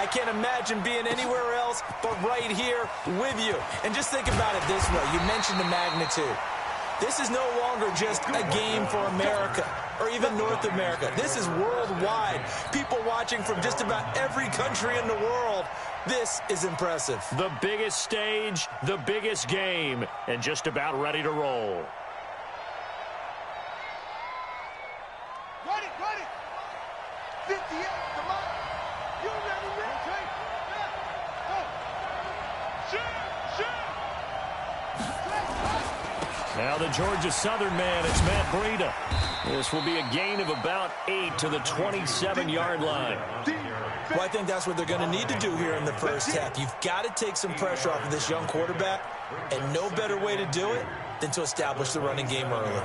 I can't imagine being anywhere else but right here with you. And just think about it this way. You mentioned the magnitude. This is no longer just a game for America or even North America. This is worldwide. People watching from just about every country in the world. This is impressive. The biggest stage, the biggest game, and just about ready to roll. Ready, ready. 58, come on. You ready, ready? Go. Shoot, shoot. Now the Georgia Southern man, it's Matt Breida. This will be a gain of about 8 to the 27-yard line. Well, I think that's what they're going to need to do here in the first half. You've got to take some pressure off of this young quarterback, and no better way to do it than to establish the running game early.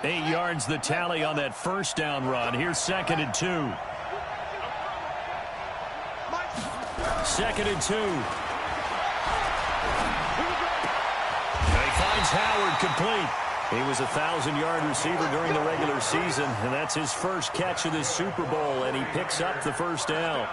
Eight yards the tally on that first down run. Here's 2nd and 2. 2nd and 2. And he finds Howard complete. He was a 1,000-yard receiver during the regular season, and that's his first catch of this Super Bowl, and he picks up the first down.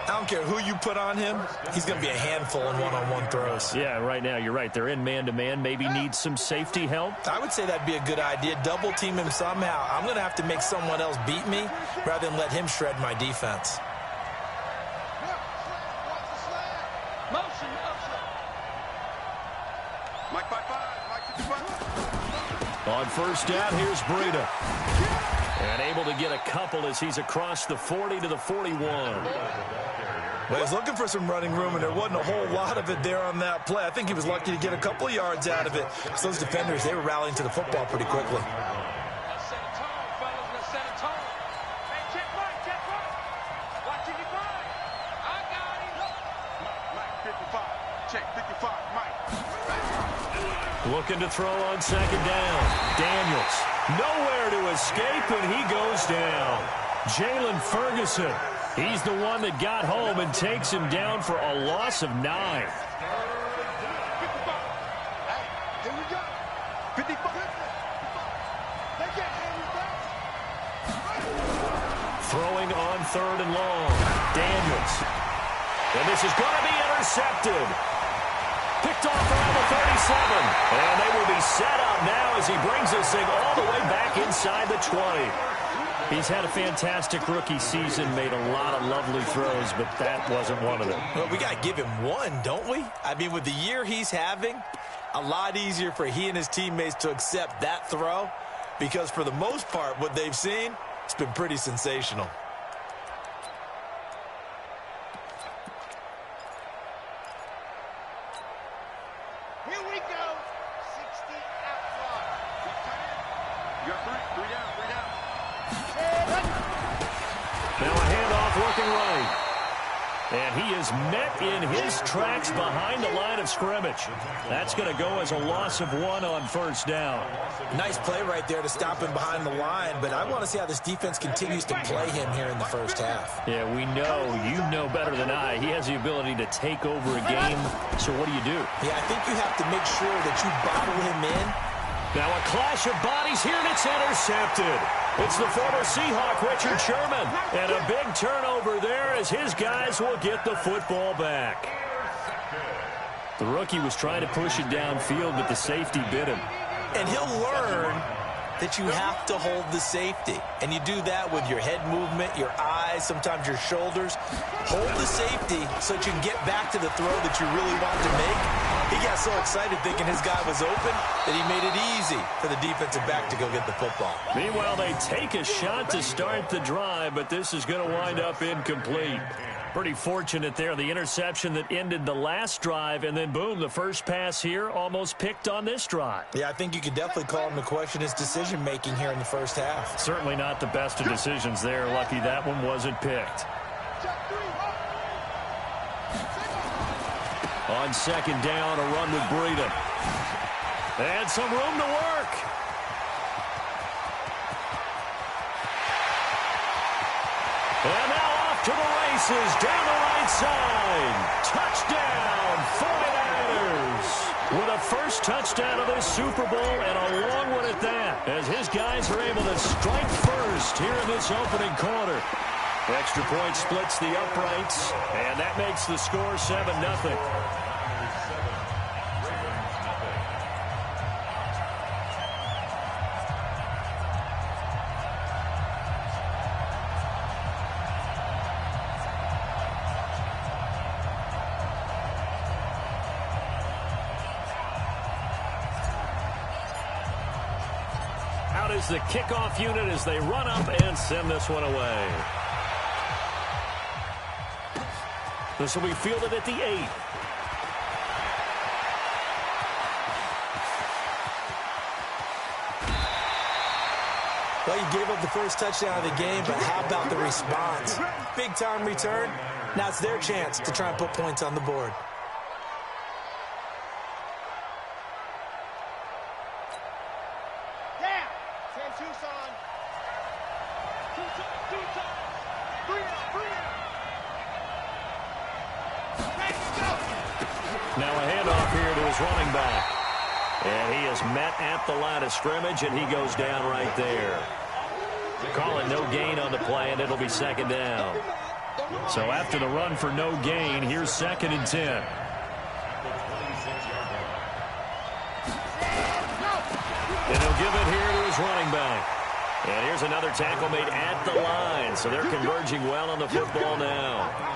I don't care who you put on him, he's going to be a handful in one-on-one throws. Yeah, right now, you're right. They're in man-to-man. Maybe need some safety help. I would say that'd be a good idea. Double team him somehow. I'm going to have to make someone else beat me rather than let him shred my defense. Motion, motion. Mike 5-5, Mike 55. On first down, here's Breida. And able to get a couple as he's across the 40 to the 41. Well, he's looking for some running room, and there wasn't a whole lot of it there on that play. I think he was lucky to get a couple of yards out of it. Because those defenders, they were rallying to the football pretty quickly. Let's set a tone, fellas. Let's set a tone. Hey, check right, check right. Watching you grind. I got him. Mike 55. Check 55. Mike. Looking to throw on 2nd down. Daniels. Nowhere to escape, and he goes down. Jalen Ferguson. He's the one that got home and takes him down for a loss of 9. 55. Hey, here we go. 55. They can't handle that. Throwing on 3rd and long. Daniels. And this is going to be intercepted. Picked off around the 37. And they will be set up now as he brings this thing all the way back inside the 20. He's had a fantastic rookie season, made a lot of lovely throws, but that wasn't one of them. Well, we got to give him one, don't we? I mean, with the year he's having, a lot easier for he and his teammates to accept that throw because for the most part, what they've seen, it's been pretty sensational. Here we go. 60 out wide. You got three down, three down. Now a handoff looking right. And he is met in his tracks behind the line of scrimmage. That's going to go as a loss of 1 on first down. Nice play right there to stop him behind the line, but I want to see how this defense continues to play him here in the first half. Yeah, we know, you know better than I, he has the ability to take over a game. So what do you do? Yeah, I think you have to make sure that you bottle him in. Now a clash of bodies here, and it's intercepted. It's the former Seahawk, Richard Sherman. And a big turnover there as his guys will get the football back. The rookie was trying to push it downfield, but the safety bit him. And he'll learn that you have to hold the safety. And you do that with your head movement, your eyes, sometimes your shoulders. Hold the safety so that you can get back to the throw that you really want to make. He got so excited thinking his guy was open that he made it easy for the defensive back to go get the football. Meanwhile, they take a shot to start the drive, but this is going to wind up incomplete. Pretty fortunate there, the interception that ended the last drive, and then boom, the first pass here almost picked on this drive. Yeah, I think you could definitely call him to question his decision-making here in the first half. Certainly not the best of decisions there. Lucky that one wasn't picked. On second down, a run with Breida. And some room to work. And now off to the races down the right right side. Touchdown, 49ers. With a first touchdown of this Super Bowl, and a long one at that, as his guys are able to strike first here in this opening quarter. Extra point splits the uprights, and that makes the score 7-0. Out is the kickoff unit as they run up and send this one away. This will be fielded at the 8. Well, you gave up the first touchdown of the game, but how about the response? Big-time return. Now it's their chance to try and put points on the board. Now a handoff here to his running back. And he is met at the line of scrimmage, and he goes down right there. Calling no gain on the play, and it'll be second down. So after the run for no gain, here's 2nd and 10. And he'll give it here to his running back. And here's another tackle made at the line. So they're converging well on the football now.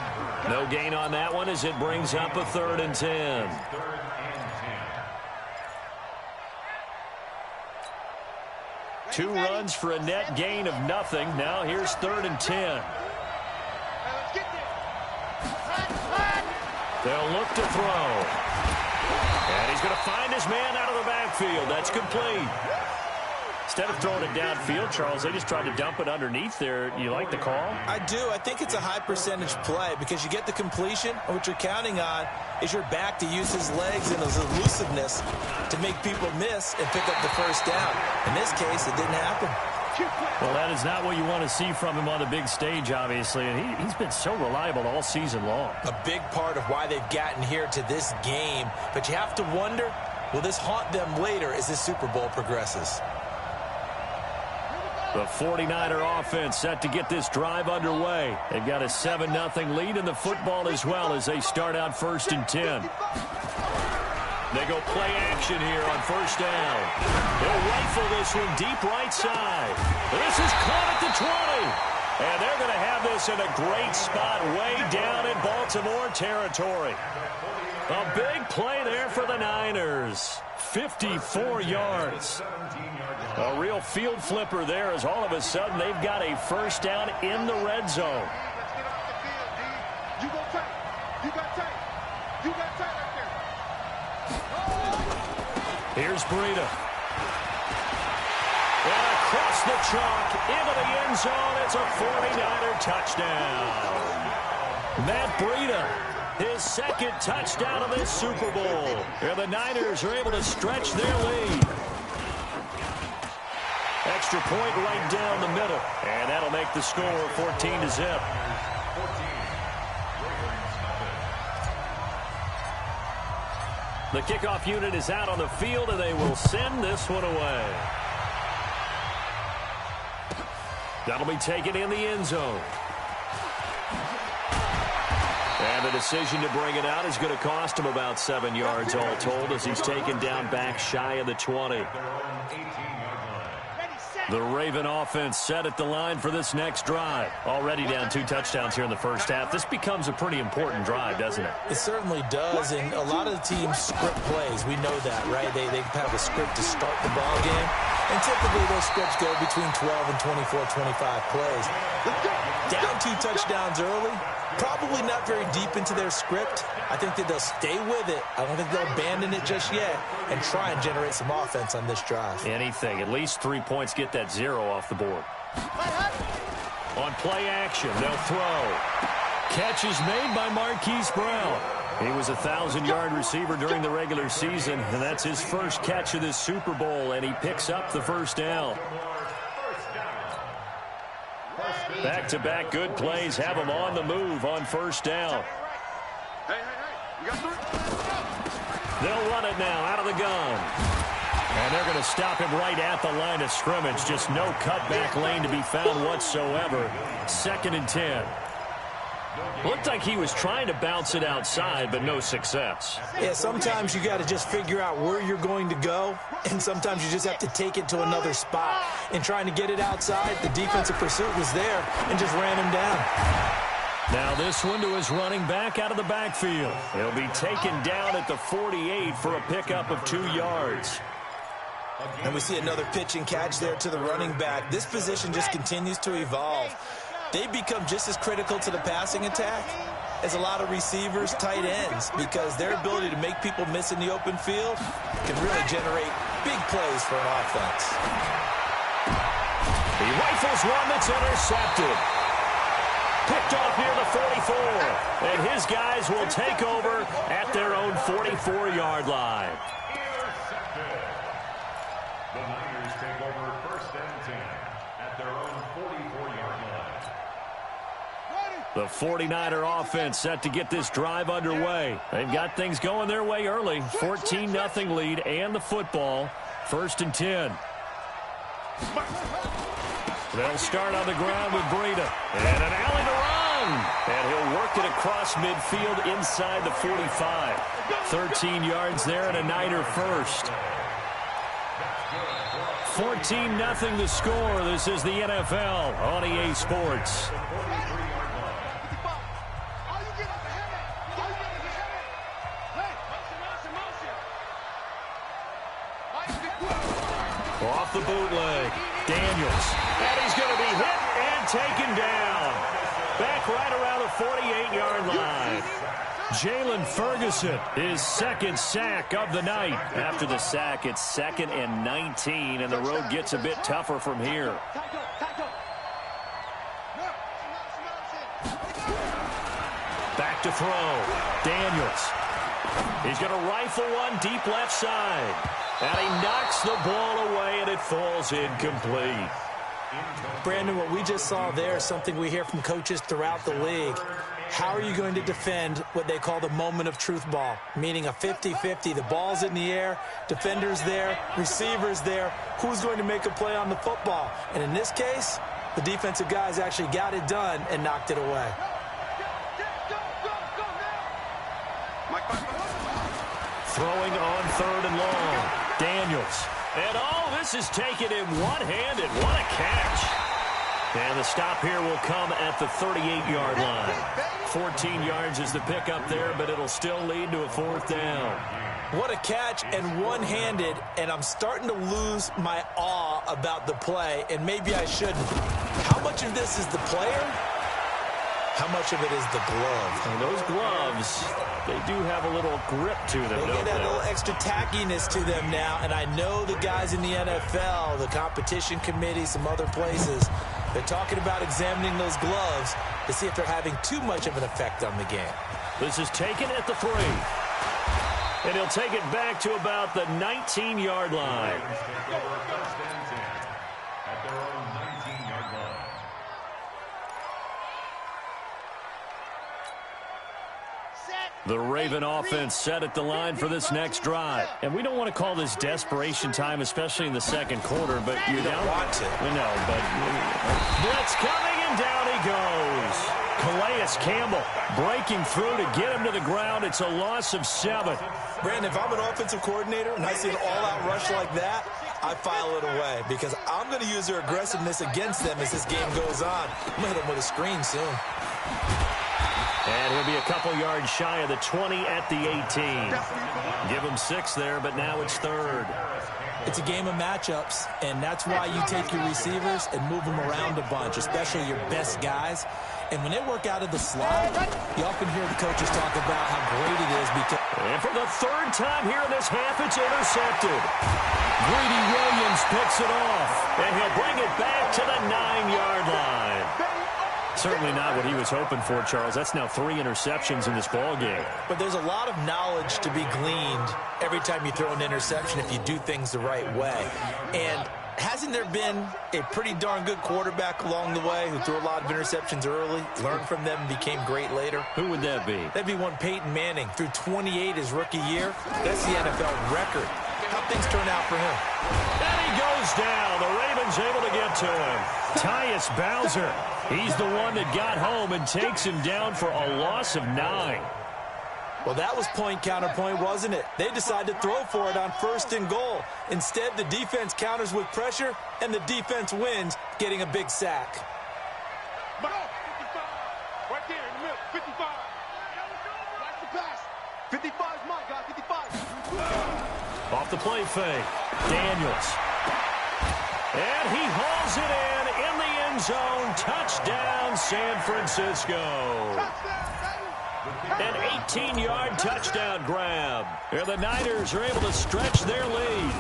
No gain on that one as it brings up a 3rd and 10. Two runs for a net gain of nothing. Now here's 3rd and 10. They'll look to throw. And he's going to find his man out of the backfield. That's complete. Instead of throwing it downfield, Charles, they just tried to dump it underneath there. You like the call? I do. I think it's a high-percentage play because you get the completion, and what you're counting on is your back to use his legs and his elusiveness to make people miss and pick up the first down. In this case, it didn't happen. Well, that is not what you want to see from him on the big stage, obviously, and he's been so reliable all season long. A big part of why they've gotten here to this game, but you have to wonder, will this haunt them later as this Super Bowl progresses? The 49er offense set to get this drive underway. They've got a 7-0 lead in the football as well as they start out 1st and 10. They go play action here on 1st down. They'll rifle this one deep right side. This is caught at the 20. And they're going to have this in a great spot way down in Baltimore territory. A big play there for the Niners. 54 yards. A real field flipper there as all of a sudden they've got a first down in the red zone. Here's Breida. And across the chalk into the end zone. It's a 49er touchdown. Matt Breida. His 2nd touchdown of this Super Bowl. And the Niners are able to stretch their lead. Extra point right down the middle. And that'll make the score 14-0. The kickoff unit is out on the field, and they will send this one away. That'll be taken in the end zone. And the decision to bring it out is going to cost him about 7 yards all told as he's taken down back shy of the 20. The Raven offense set at the line for this next drive. Already down 2 touchdowns here in the first half. This becomes a pretty important drive, doesn't it? It certainly does, and a lot of the teams script plays. We know that, right? They have a script to start the ball game, and typically those scripts go between 12 and 24, 25 plays. Down 2 touchdowns early, probably not very deep into their script. I think that they'll stay with it. I don't think they'll abandon it just yet and try and generate some offense on this drive. Anything. At least 3 points get that 0 off the board. On play action, they'll throw. Catch is made by Marquise Brown. He was a 1,000-yard receiver during the regular season, and that's his first catch of this Super Bowl, and he picks up the first down. Back-to-back good plays have him on the move on first down. Hey, you got 3. They'll run it now out of the gun. And they're going to stop him right at the line of scrimmage. Just no cutback lane to be found whatsoever. 2nd and 10. Looked like he was trying to bounce it outside, but no success. Yeah, sometimes you got to just figure out where you're going to go, and sometimes you just have to take it to another spot. And trying to get it outside, the defensive pursuit was there and just ran him down. Now this one to his running back out of the backfield. He'll be taken down at the 48 for a pickup of 2 yards. And we see another pitch and catch there to the running back. This position just continues to evolve. They become just as critical to the passing attack as a lot of receivers, tight ends, because their ability to make people miss in the open field can really generate big plays for an offense. He rifles one that's intercepted. Picked off near the 44. And his guys will take over at their own 44-yard line. The Niners take over 1st and 10 at their own 44-yard line. The 49er offense set to get this drive underway. They've got things going their way early. 14-0 lead and the football. 1st and 10. They'll start on the ground with Breida. And an alley to run. And he'll work it across midfield inside the 45. 13 yards there and a Niner first. 14-0 the score. This is the NFL on EA Sports. Off the bootleg. Daniels. And he's going to be hit and taken down. Back right around the 48-yard line. Jalen Ferguson, his 2nd sack of the night. After the sack, it's 2nd and 19, and the road gets a bit tougher from here. Back to throw. Daniels. He's going to rifle one deep left side. And he knocks the ball away, and it falls incomplete. Brandon, what we just saw there is something we hear from coaches throughout the league. How are you going to defend what they call the moment of truth ball, meaning a 50-50? The ball's in the air, defenders there, receivers there. Who's going to make a play on the football? And in this case, the defensive guys actually got it done and knocked it away. Throwing on 3rd and long. Daniels. And this is taken in one-handed. What a catch. And the stop here will come at the 38-yard line. 14 yards is the pickup there, but it'll still lead to a 4th down. What a catch and one-handed, and I'm starting to lose my awe about the play, and maybe I shouldn't. How much of this is the player? How much of it is the glove? And those gloves, they do have a little grip to them, They don't get that they? little extra tackiness to them now, and I know the guys in the NFL, the competition committee, some other places, they're talking about examining those gloves to see if they're having too much of an effect on the game. This is taken at the 3. And he'll take it back to about the 19-yard line. The Raven offense set at the line for this next drive. And we don't want to call this desperation time, especially in the 2nd quarter, but You don't want to. We know, but blitz coming, and down he goes. Calais Campbell breaking through to get him to the ground. It's a loss of 7. Brandon, if I'm an offensive coordinator and I see an all-out rush like that, I file it away because I'm going to use their aggressiveness against them as this game goes on. I'm going to hit them with a screen soon. And he'll be a couple yards shy of the 20 at the 18. Give him 6 there, but now it's 3rd. It's a game of matchups, and that's why you take your receivers and move them around a bunch, especially your best guys. And when they work out of the slot, you often hear the coaches talk about how great it is because... And for the 3rd time here in this half, it's intercepted. Greedy Williams picks it off, and he'll bring it back to the 9-yard line. Certainly not what he was hoping for, Charles. That's now 3 interceptions in this ball game. But there's a lot of knowledge to be gleaned every time you throw an interception if you do things the right way. And hasn't there been a pretty darn good quarterback along the way who threw a lot of interceptions early, learned from them, and became great later? Who would that be? That'd be one Peyton Manning. Threw 28 his rookie year. That's the NFL record. How things turn out for him? And he goes down. The Ravens able to get to him. Tyus Bowser. He's the one that got home and takes him down for a loss of 9. Well, that was point counterpoint, wasn't it? They decided to throw for it on 1st and goal. Instead, the defense counters with pressure, and the defense wins, getting a big sack. 55. Right there in the middle. 55. Watch the pass. 55 is mine, guys. 55. Off the play fake. Daniels. And he hauls it in the end zone. Touchdown, San Francisco. An 18-yard touchdown grab. And the Niners are able to stretch their lead.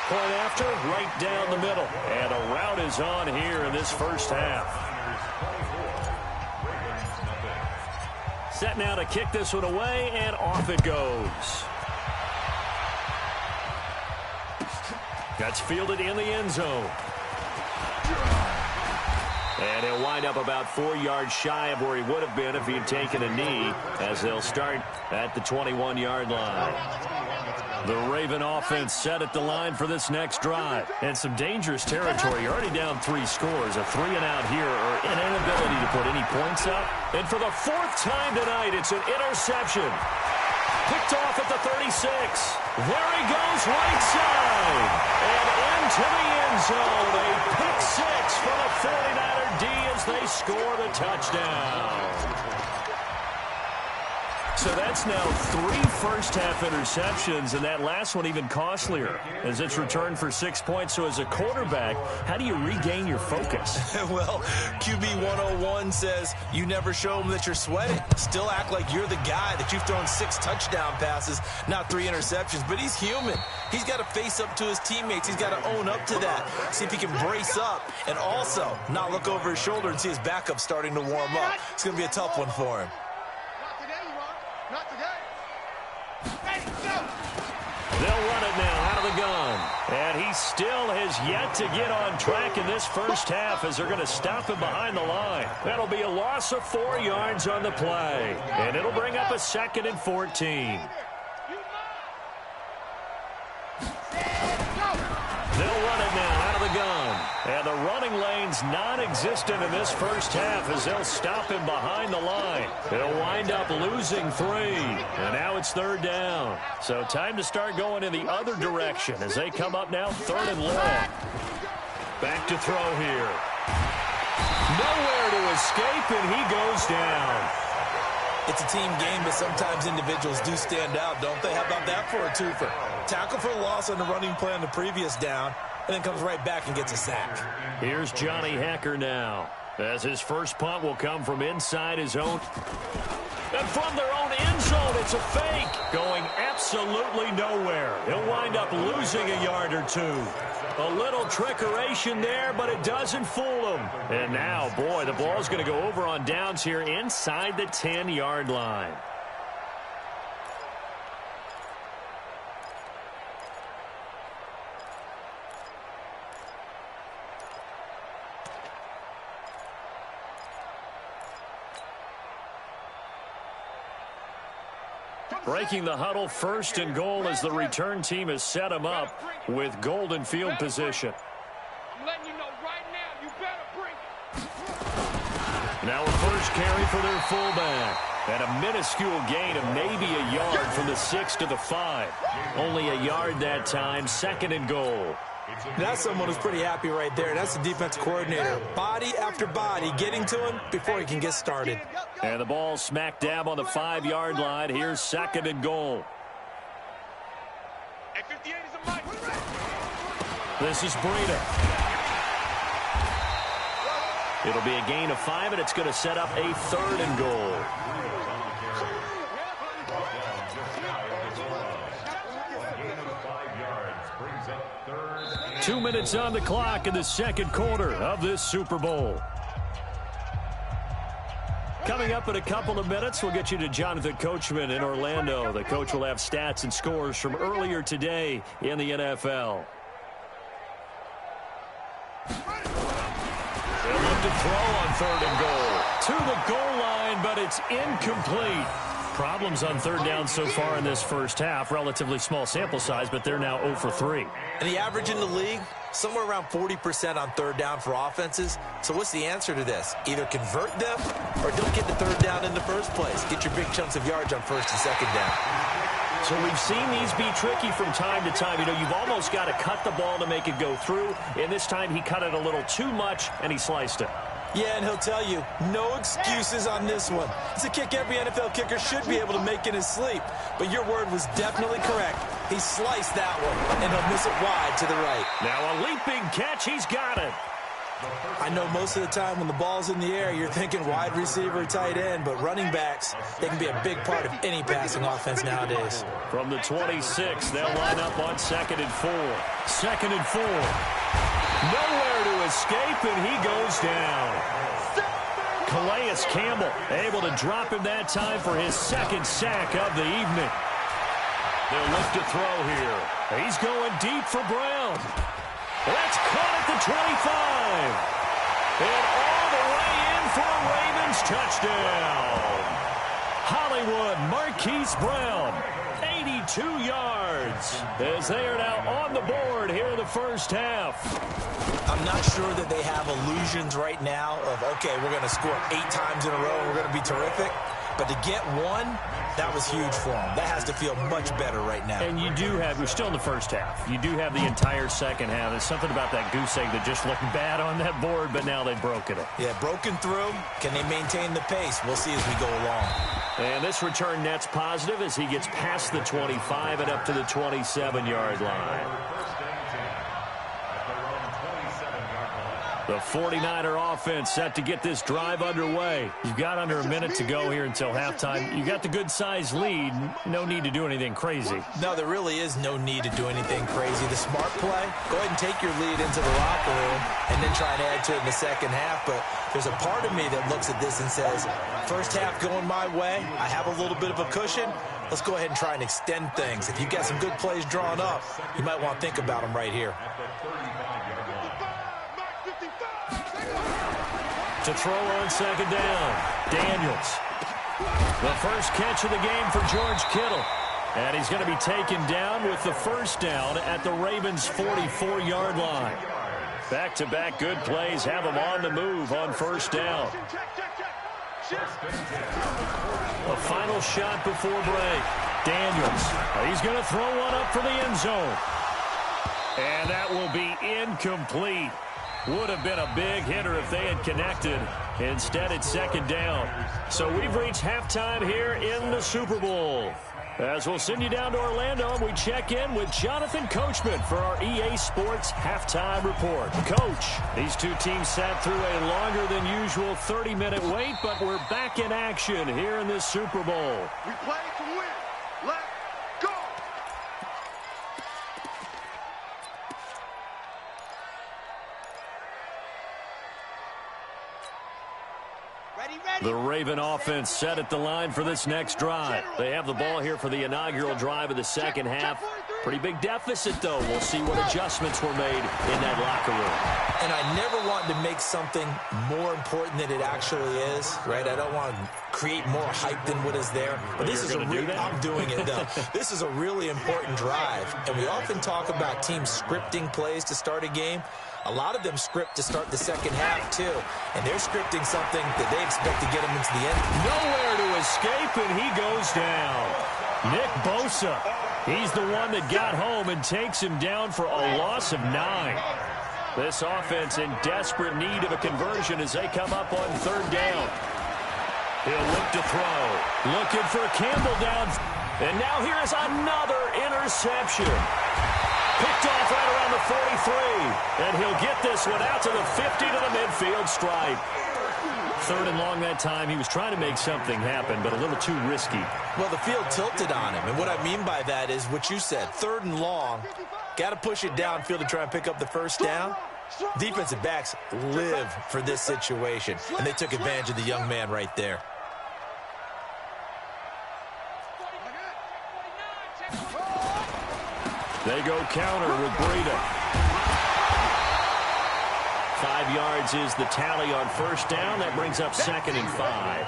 Point after, right down the middle. And a rout is on here in this first half. Set now to kick this one away, and off it goes. That's fielded in the end zone. And he'll wind up about 4 yards shy of where he would have been if he had taken a knee, as they'll start at the 21-yard line. The Raven offense set at the line for this next drive. And some dangerous territory. You're already down 3 scores. A 3-and-out here, or an inability to put any points up. And for the 4th time tonight, it's an interception. Picked off at the 36. There he goes, right side. And into the end zone. A pick 6 for the 49er D as they score the touchdown. So that's now 3 first-half interceptions, and that last one even costlier as it's returned for 6 points. So as a quarterback, how do you regain your focus? Well, QB 101 says you never show them that you're sweating. Still act like you're the guy, that you've thrown 6 touchdown passes, not 3 interceptions. But he's human. He's got to face up to his teammates. He's got to own up to that. See if he can brace up and also not look over his shoulder and see his backup starting to warm up. It's going to be a tough one for him. Not today. Hey, go! They'll run it now out of the gun. And he still has yet to get on track in this first half as they're going to stop him behind the line. That'll be a loss of 4 yards on the play. And it'll bring up a 2nd and 14. They'll run it now out of the gun. And the running lane's non-existent in this first half as they'll stop him behind the line. They'll wind up losing 3. And now it's 3rd down. So time to start going in the other direction as they come up now 3rd and long. Back to throw here. Nowhere to escape, and he goes down. It's a team game, but sometimes individuals do stand out, don't they? How about that for a twofer? Tackle for a loss on the running play on the previous down, and then comes right back and gets a sack. Here's Johnny Hacker now, as his first punt will come from inside his own. And from their own end zone, it's a fake. Going absolutely nowhere. He'll wind up losing a yard or 2. A little trickeration there, but it doesn't fool him. And now, boy, the ball's going to go over on downs here inside the 10-yard line. Breaking the huddle, 1st and goal as the return team has set him up with golden field position. I'm letting you know right now, you better bring it. Now a first carry for their fullback. And a minuscule gain of maybe a yard from the 6 to the 5. Only a yard that time, 2nd and goal. That's someone who's pretty happy right there. That's the defense coordinator. Body after body getting to him before he can get started. And the ball smack dab on the 5-yard line. Here's 2nd and goal. Hey, 58 is a mic. This is Breida. It'll be a gain of 5, and it's going to set up a 3rd and goal. 2 minutes on the clock in the 2nd quarter of this Super Bowl. Coming up in a couple of minutes, we'll get you to Jonathan Coachman in Orlando. The coach will have stats and scores from earlier today in the NFL. throw on 3rd and goal. To the goal line, but it's incomplete. Problems on 3rd down so far in this first half. Relatively small sample size, but they're now 0 for 3. And the average in the league, somewhere around 40% on 3rd down for offenses. So what's the answer to this? Either convert them or don't get the 3rd down in the first place. Get your big chunks of yards on 1st and 2nd down. So we've seen these be tricky from time to time. You know, you've almost got to cut the ball to make it go through. And this time he cut it a little too much, and he sliced it. Yeah, and he'll tell you, no excuses on this one. It's a kick every NFL kicker should be able to make in his sleep. But your word was definitely correct. He sliced that one, and he'll miss it wide to the right. Now a leaping catch. He's got it. I know most of the time when the ball's in the air, you're thinking wide receiver, tight end, but running backs, they can be a big part of any passing offense nowadays. From the 26, they'll line up on 2nd and 4. 2nd and 4. Nowhere to escape, and he goes down. Calais Campbell able to drop him that time for his 2nd sack of the evening. They'll look to throw here. He's going deep for Brown. That's caught at the 25. And all the way in for a Ravens touchdown. Hollywood Marquise Brown, 82 yards, as they are now on the board here in the first half. I'm not sure that they have illusions right now of, okay, we're going to score 8 times in a row and we're going to be terrific. But to get one, that was huge for them. That has to feel much better right now. And you do have, we're still in the first half. You do have the entire second half. There's something about that goose egg that just looked bad on that board, but now they've broken it. Yeah, broken through. Can they maintain the pace? We'll see as we go along. And this return net's positive as he gets past the 25 and up to the 27-yard line. The 49er offense set to get this drive underway. You've got under a minute to go here until halftime. You got the good-sized lead. No need to do anything crazy. No, there really is no need to do anything crazy. The smart play, go ahead and take your lead into the locker room and then try and add to it in the second half. But there's a part of me that looks at this and says, first half going my way, I have a little bit of a cushion. Let's go ahead and try and extend things. If you've got some good plays drawn up, you might want to think about them right here. To throw on 2nd down, Daniels. The first catch of the game for George Kittle. And he's going to be taken down with the first down at the Ravens' 44-yard line. Back-to-back good plays have him on the move on first down. A final shot before break. Daniels. He's going to throw one up for the end zone. And that will be incomplete. Would have been a big hitter if they had connected. Instead, it's 2nd down. So we've reached halftime here in the Super Bowl. As we'll send you down to Orlando, and we check in with Jonathan Coachman for our EA Sports Halftime Report. Coach, these two teams sat through a longer than usual 30-minute wait, but we're back in action here in this Super Bowl. We play to win. Let's go. The Raven offense set at the line for this next drive. They have the ball here for the inaugural drive of the second half. Pretty big deficit, though. We'll see what adjustments were made in that locker room. And I never want to make something more important than it actually is, right? I don't want to create more hype than what is there. But this is a I'm doing it, though. This is a really important drive. And we often talk about teams scripting plays to start a game. A lot of them script to start the second half, too. And they're scripting something that they expect to get them into the end. Nowhere to escape, and he goes down. Nick Bosa, he's the one that got home and takes him down for a loss of 9. This offense in desperate need of a conversion as they come up on 3rd down. He'll look to throw. Looking for Campbell down. And now here is another interception. Picked off right around the 43. And he'll get this one out to the 50 to the midfield stripe. 3rd and long that time. He was trying to make something happen, but a little too risky. Well, the field tilted on him. And what I mean by that is what you said. 3rd and long. Got to push it downfield to try and pick up the first down. Defensive backs live for this situation. And they took advantage of the young man right there. They go counter with Breida. 5 yards is the tally on first down. That brings up 2nd and 5.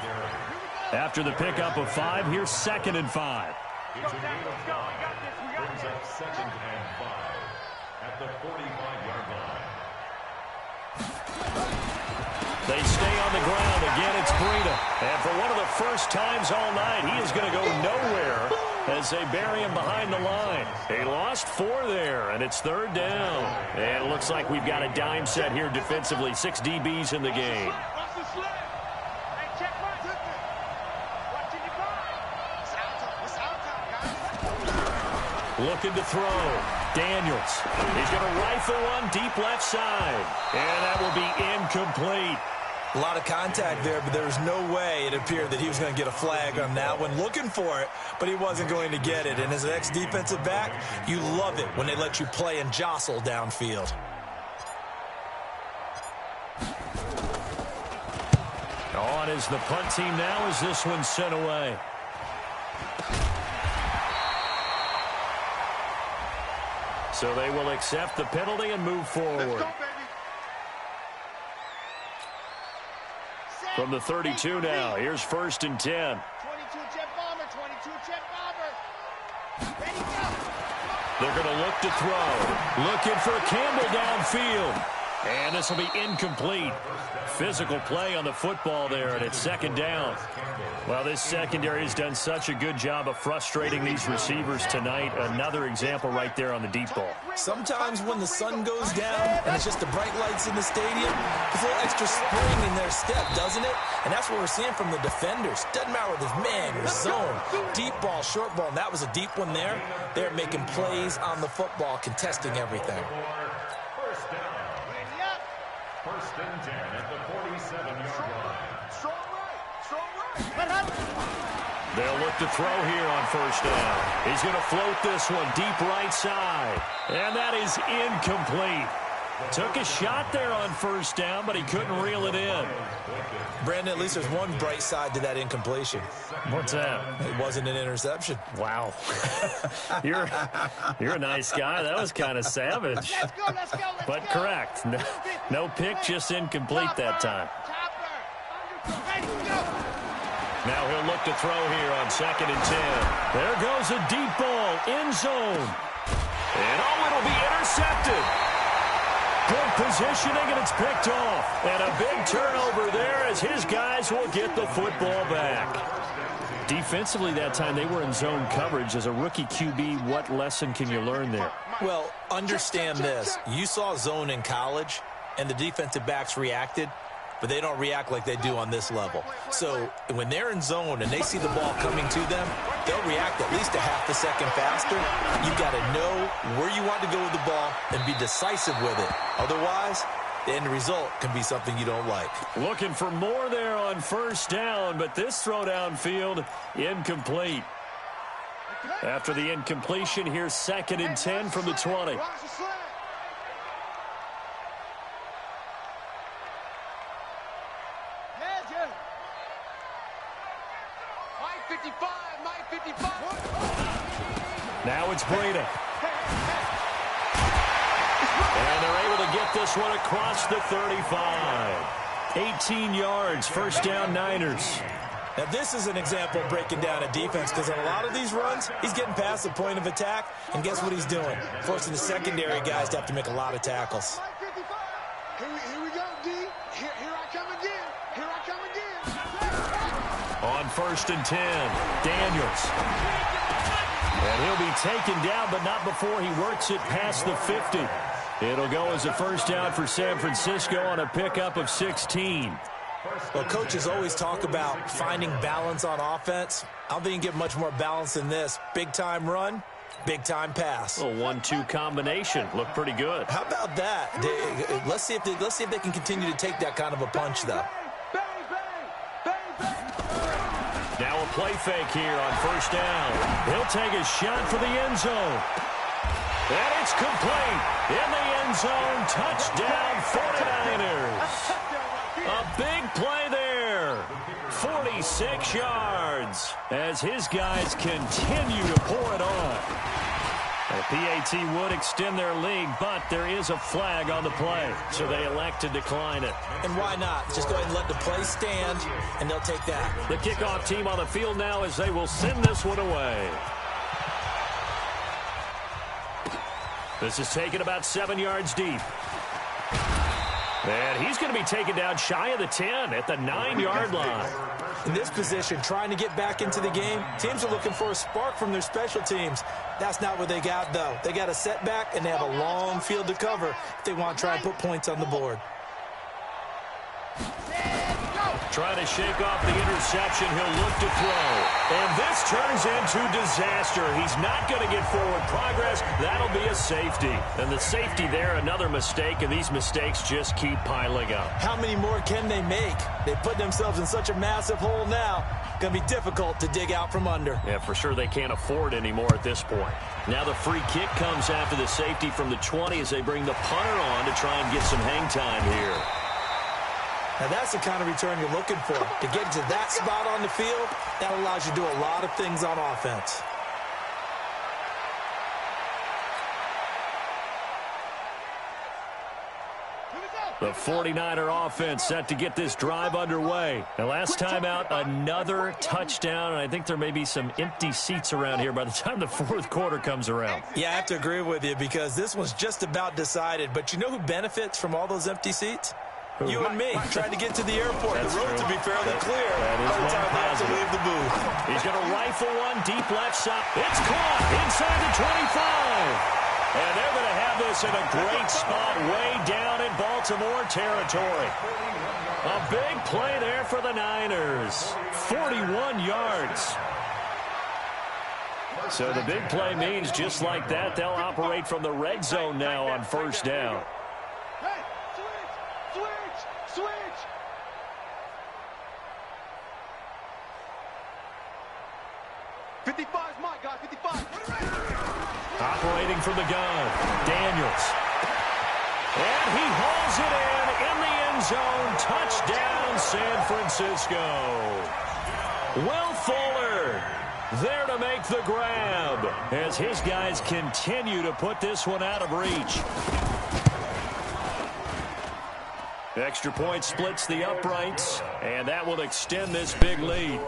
After the pickup of 5, here's 2nd and 5. It's a gain of 5. Brings up 2nd and 5 at the 45-yard line. They stay on the ground. Again, it's Breida. And for one of the first times all night, he is going to go nowhere as they bury him behind the line. They lost 4 there, and it's 3rd down. And it looks like we've got a dime set here defensively. 6 DBs in the game. Looking to throw. Daniels. He's going to rifle one deep left side. And that will be incomplete. A lot of contact there, but there was no way it appeared that he was going to get a flag on that one. Looking for it, but he wasn't going to get it. And as an ex-defensive back, you love it when they let you play and jostle downfield. On is the punt team now as this one's sent away. So they will accept the penalty and move forward. From the 32 now, here's 1st and 10. 22 jet bomber, 22 jet bomber. Ready, go. They're going to look to throw. Looking for Campbell downfield. And this will be incomplete. Physical play on the football there, and it's 2nd down. Well, this secondary has done such a good job of frustrating these receivers tonight. Another example right there on the deep ball. Sometimes when the sun goes down and it's just the bright lights in the stadium, there's a little extra spring in their step, doesn't it? And that's what we're seeing from the defenders. Doesn't matter whether it's man or zone, deep ball, short ball, and that was a deep one there. They're making plays on the football, contesting everything. First down. 1st and 10 at the 47-yard line. Strong right. They'll look to throw here on 1st down. He's going to float this one deep right side. And that is incomplete. Took a shot there on 1st down, but he couldn't reel it in. Brandon, at least there's one bright side to that incompletion. What's that? It wasn't an interception. Wow. You're a nice guy. That was kind of savage. Let's go, let's go, let's But go. correct. No pick, just incomplete that time. Topper. Ready, go. Now he'll look to throw here on 2nd and 10. There goes a deep ball, end zone. And it'll be intercepted. Good positioning, and it's picked off. And a big turnover there as his guys will get the football back. Defensively that time, they were in zone coverage. As a rookie QB, what lesson can you learn there? Well, understand this. You saw zone in college, and the defensive backs reacted, but they don't react like they do on this level. So when they're in zone and they see the ball coming to them, they'll react at least a half a second faster. You've got to know where you want to go with the ball and be decisive with it. Otherwise, the end result can be something you don't like. Looking for more there on 1st down, but this throw downfield incomplete. After the incompletion, here's 2nd and 10 from the 20. 55, Mike 55. Now it's Breida. And they're able to get this one across the 35. 18 yards, 1st down Niners. Now, this is an example of breaking down a defense because on a lot of these runs, he's getting past the point of attack, and guess what he's doing? Forcing the secondary guys to have to make a lot of tackles. Here we go, D. Here I come again. Here I come again. On 1st and 10, Daniels. And he'll be taken down, but not before he works it past the 50. It'll go as a 1st down for San Francisco on a pickup of 16. Well, coaches always talk about finding balance on offense. I don't think you can get much more balance than this. Big-time run, big-time pass. A 1-2 combination. Looked pretty good. How about that? Let's see if they can continue to take that kind of a punch, though. Now a play fake here on 1st down. He'll take a shot for the end zone. And it's complete. In the end zone, touchdown 49ers. A big play there. 46 yards as his guys continue to pour it on. The PAT would extend their lead, but there is a flag on the play, so they elect to decline it. And why not? Just go ahead and let the play stand, and they'll take that. The kickoff team on the field now as they will send this one away. This is taken about 7 yards deep. And he's going to be taken down shy of the 10 at the 9-yard line. In this position, trying to get back into the game, teams are looking for a spark from their special teams. That's not what they got, though. They got a setback, and they have a long field to cover if they want to try and put points on the board. Trying to shake off the interception. He'll look to throw. And this turns into disaster. He's not going to get forward progress. That'll be a safety. And the safety there, another mistake, and these mistakes just keep piling up. How many more can they make? They put themselves in such a massive hole now. Going to be difficult to dig out from under. Yeah, for sure they can't afford any more at this point. Now the free kick comes after the safety from the 20 as they bring the punter on to try and get some hang time here. Now, that's the kind of return you're looking for. To get to that spot on the field, that allows you to do a lot of things on offense. The 49er offense set to get this drive underway. And last time out, another touchdown, and I think there may be some empty seats around here by the time the fourth quarter comes around. Yeah, I have to agree with you because this one's just about decided. But you know who benefits from all those empty seats? You and me, trying to get to the airport. That's the road true. to be fairly clear That is by the time they have to leave the booth. He's going to rifle one deep left side. It's caught inside the 25. And they're going to have this in a great spot way down in Baltimore territory. A big play there for the Niners. 41 yards. So the big play means just like that, they'll operate from the red zone now on first down. Hey, switch! 55's my guy, 55. Operating from the gun, Daniels. And he hauls it in the end zone. Touchdown, San Francisco. Will Fuller there to make the grab as his guys continue to put this one out of reach. Extra point splits the uprights, and that will extend this big lead.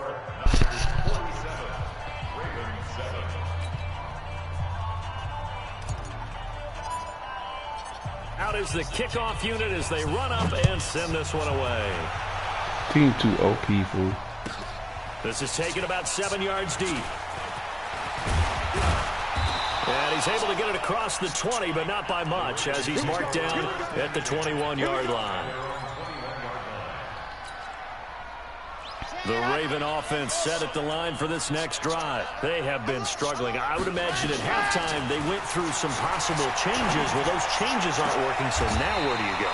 Out is the kickoff unit as they run up and send this one away. Team 2 OP, fool. This is taken about 7 yards deep. And he's able to get it across the 20, but not by much, as he's marked down at the 21-yard line. The Raven offense set at the line for this next drive. They have been struggling. I would imagine at halftime they went through some possible changes. Well, those changes aren't working, so now where do you go?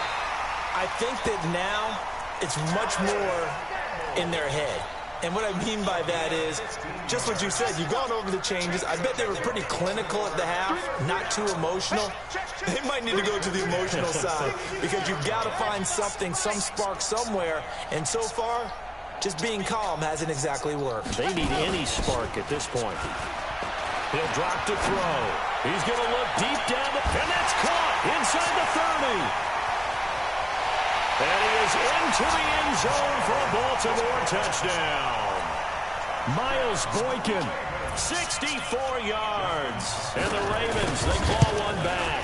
I think that now it's much more in their head. And what I mean by that is just what you said. You've gone over the changes. I bet they were pretty clinical at the half, not too emotional. They might need to go to the emotional side because you've got to find something, some spark somewhere. And so far, just being calm hasn't exactly worked. They need any spark at this point. He'll drop to throw. He's going to look deep down, and that's caught inside the 30. And he is into the end zone for a Baltimore touchdown. Miles Boykin, 64 yards. And the Ravens, they claw one back.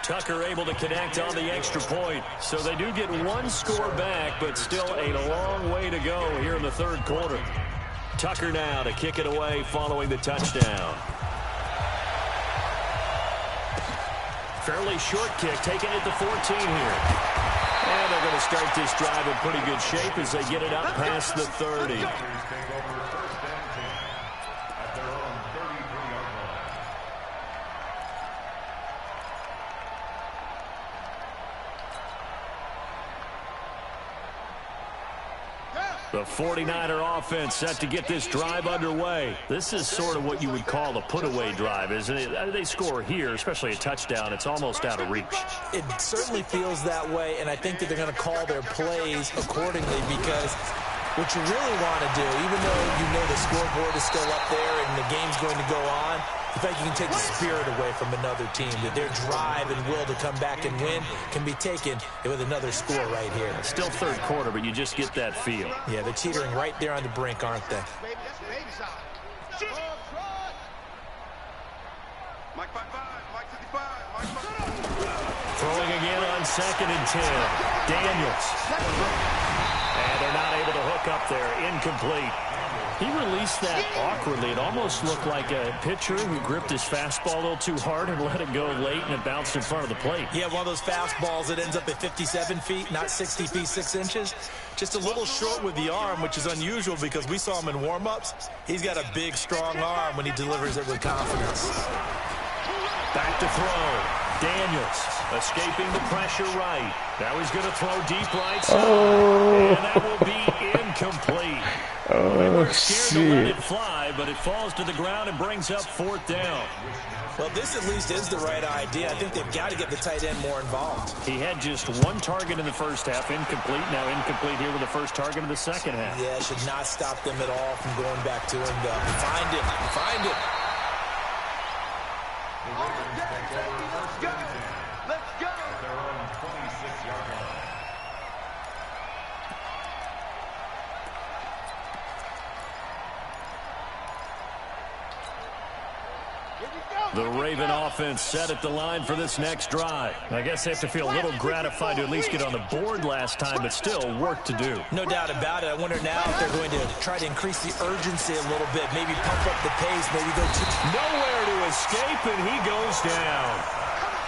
Tucker able to connect on the extra point. So they do get one score back, but still a long way to go here in the third quarter. Tucker now to kick it away following the touchdown. Fairly short kick, taken at the 14 here. And they're going to start this drive in pretty good shape as they get it up past the 30. The 49er offense set to get this drive underway. This is sort of what you would call a put-away drive, isn't it? They score here, especially a touchdown. It's almost out of reach. It certainly feels that way, and I think that they're going to call their plays accordingly because what you really want to do, even though you know the scoreboard is still up there and the game's going to go on, In fact, you can take the spirit away from another team, that their drive and will to come back and win can be taken with another score right here. Still third quarter, but you just get that feel. Yeah, they're teetering right there on the brink, aren't they? Mike 5-5, Mike 55, Mike 5. Throwing again on 2nd and 10. Daniels. And they're not able to hook up there. Incomplete. He released that awkwardly. It almost looked like a pitcher who gripped his fastball a little too hard and let it go late, and it bounced in front of the plate. Yeah, one of those fastballs that ends up at 57 feet, not 60 feet, 6 inches. Just a little short with the arm, which is unusual because we saw him in warm-ups. He's got a big, strong arm when he delivers it with confidence. Back to throw. Daniels escaping the pressure right. Now he's going to throw deep right side. And that will be incomplete. They were scared to let it fly, but it falls to the ground and brings up 4th down. Well, this at least is the right idea. I think they've got to get the tight end more involved. He had just 1 target in the first half, incomplete. Now incomplete here with the first target of the second half. Yeah, should not stop them at all from going back to him, though. Find him. Find him. Let's go. Let's go. Their own 26-yard line. The Raven offense set at the line for this next drive. I guess they have to feel a little gratified to at least get on the board last time, but still work to do. No doubt about it. I wonder now if they're going to try to increase the urgency a little bit, maybe pump up the pace, maybe go to... Nowhere to escape, and he goes down.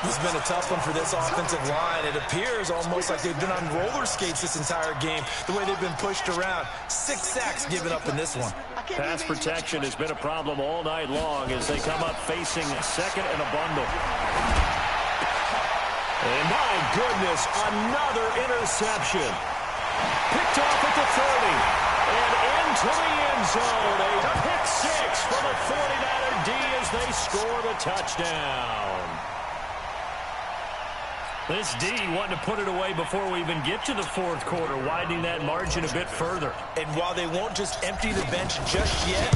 It's been a tough one for this offensive line. It appears almost like they've been on roller skates this entire game, the way they've been pushed around. 6 sacks given up in this one. Pass protection has been a problem all night long as they come up facing 2nd and a bundle. And my goodness, another interception. Picked off at the 30 and into the end zone. A pick 6 for the 49er D as they score the touchdown. This D wanting to put it away before we even get to the 4th quarter, widening that margin a bit further. And while they won't just empty the bench just yet,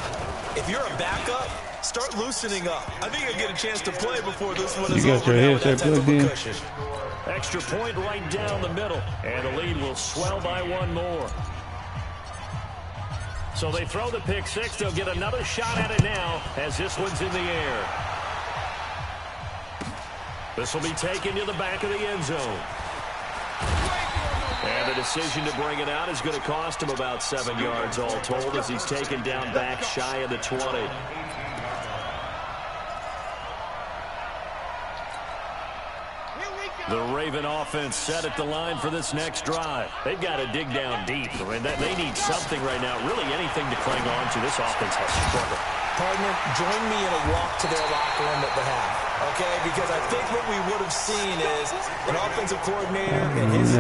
if you're a backup, start loosening up. I think you'll get a chance to play before this one is over. You got your headset plugged in? Extra point right down the middle, and the lead will swell by 1 more. So they throw the pick 6. They'll get another shot at it now as this one's in the air. This will be taken to the back of the end zone. And the decision to bring it out is going to cost him about 7 yards all told as he's taken down back shy of the 20. The Raven offense set at the line for this next drive. They've got to dig down deep. I mean, they need something right now, really anything to cling on to. This offense has struggled. Partner, join me in a walk to their locker room at the half, okay? Because I think what we would have seen is an offensive coordinator and his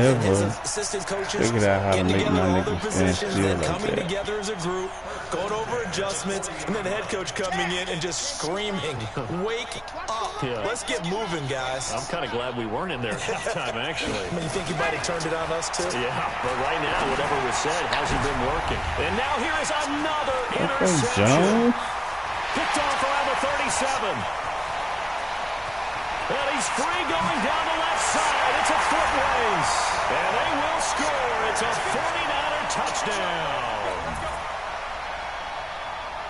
assistant coaches getting together all their positions and then coming together as a group, going over adjustments, and then the head coach coming in and just screaming, wake up. Yeah. Let's get moving, guys. I'm kind of glad we weren't in there at halftime, actually. I mean, you think he might have turned it on us, too? Yeah, but right now, whatever was said hasn't been working. And now here is another interception. Picked off around the 37. And he's free going down the left side. It's a foot race. And they will score. It's a 49er touchdown.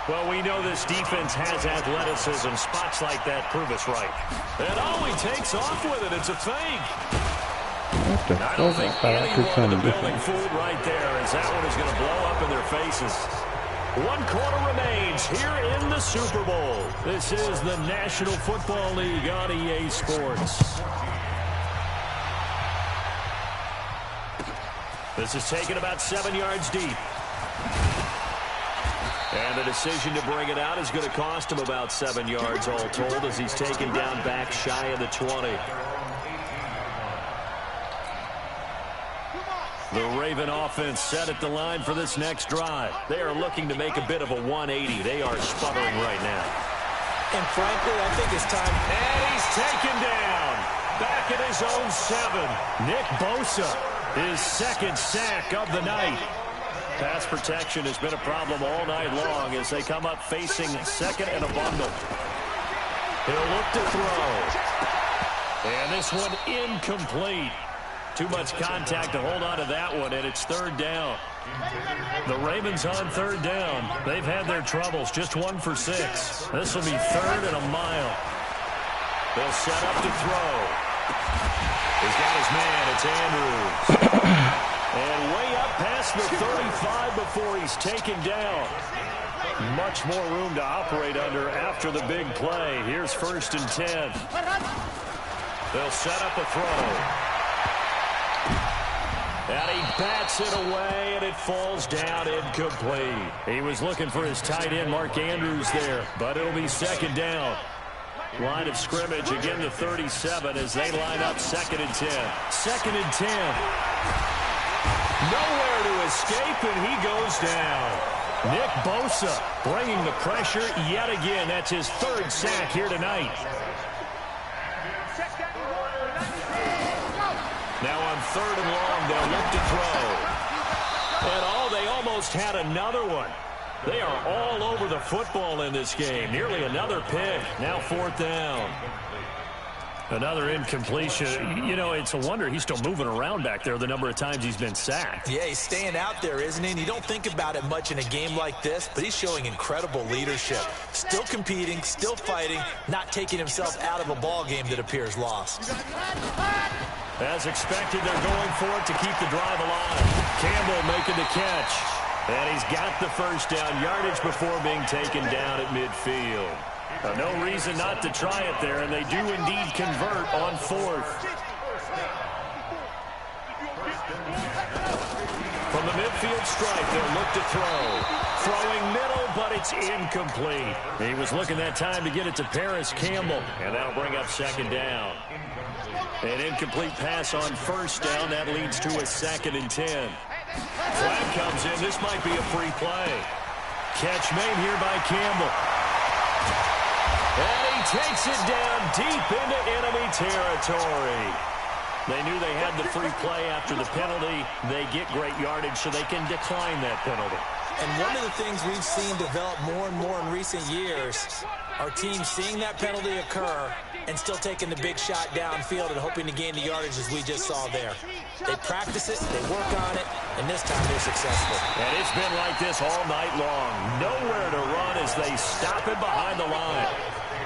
Well, we know this defense has athleticism. Spots like that prove us right. And oh, he takes off with it. It's a fake. I don't think anyone in the building fooled right there, as that one is going to blow up in their faces. 1 quarter remains here in the Super Bowl. This is the National Football League on EA Sports. This is taken about 7 yards deep. And the decision to bring it out is going to cost him about 7 yards all told as he's taken down back shy of the 20. The Raven offense set at the line for this next drive. They are looking to make a bit of a 180. They are sputtering right now. And frankly, I think it's time. And he's taken down. Back at his own 7. Nick Bosa, his 2nd sack of the night. Pass protection has been a problem all night long as they come up facing 2nd and a bundle. He'll look to throw. And this one incomplete. Too much contact to hold on to that one, and it's third down. The Ravens on third down. They've had their troubles, just 1 for 6. This will be third and a mile. They'll set up to throw. He's got his man. It's Andrews. And way up past the 35 before he's taken down. Much more room to operate under after the big play. Here's 1st and 10. They'll set up a throw. And he bats it away, and it falls down incomplete. He was looking for his tight end, Mark Andrews, there, but it'll be 2nd down. Line of scrimmage, again the 37 as they line up 2nd and 10. 2nd and 10. Nowhere to escape, and he goes down. Nick Bosa bringing the pressure yet again. That's his 3rd sack here tonight. Now on 3rd and long, they'll look to throw. And they almost had another one. They are all over the football in this game. Nearly another pick. Now 4th down. Another incompletion. You know, it's a wonder he's still moving around back there the number of times he's been sacked. Yeah, he's staying out there, isn't he? And you don't think about it much in a game like this, but he's showing incredible leadership. Still competing, still fighting, not taking himself out of a ball game that appears lost. As expected, they're going for it to keep the drive alive. Campbell making the catch. And he's got the 1st down yardage before being taken down at midfield. No reason not to try it there, and they do indeed convert on 4th. From the midfield stripe, they'll look to throw. Throwing middle, but it's incomplete. He was looking that time to get it to Paris Campbell, and that'll bring up 2nd down. An incomplete pass on 1st down. That leads to a 2nd and 10. Flag comes in. This might be a free play. Catch made here by Campbell. And he takes it down deep into enemy territory. They knew they had the free play after the penalty. They get great yardage so they can decline that penalty. And one of the things we've seen develop more and more in recent years are teams seeing that penalty occur and still taking the big shot downfield and hoping to gain the yardage as we just saw there. They practice it, they work on it, and this time they're successful. And it's been like this all night long. Nowhere to run as they stop it behind the line.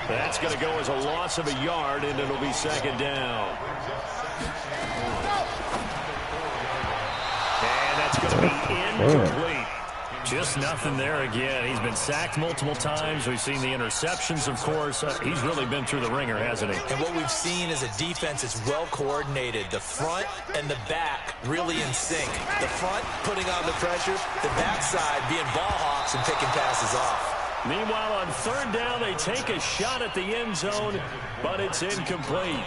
That's going to go as a loss of a yard, and it'll be 2nd down. And that's going to be incomplete. Just nothing there again. He's been sacked multiple times. We've seen the interceptions, of course. He's really been through the ringer, hasn't he? And what we've seen is a defense that's well coordinated. The front and the back really in sync. The front putting on the pressure, the backside being ball hawks and picking passes off. Meanwhile, on 3rd down, they take a shot at the end zone, but it's incomplete.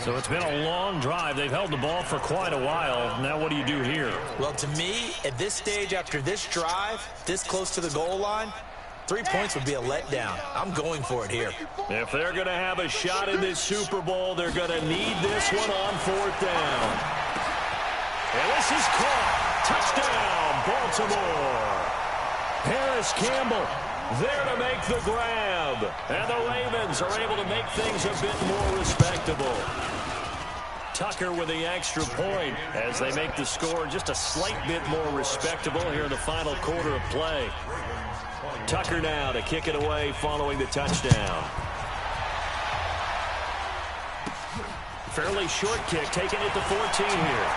So it's been a long drive. They've held the ball for quite a while. Now what do you do here? Well, to me, at this stage, after this drive, this close to the goal line, 3 points would be a letdown. I'm going for it here. If they're going to have a shot in this Super Bowl, they're going to need this one on 4th down. And this is caught. Touchdown, Baltimore. Paris Campbell there to make the grab. And the Ravens are able to make things a bit more respectable. Tucker with the extra point as they make the score just a slight bit more respectable here in the final quarter of play. Tucker now to kick it away following the touchdown. Fairly short kick, taking it to 14 here.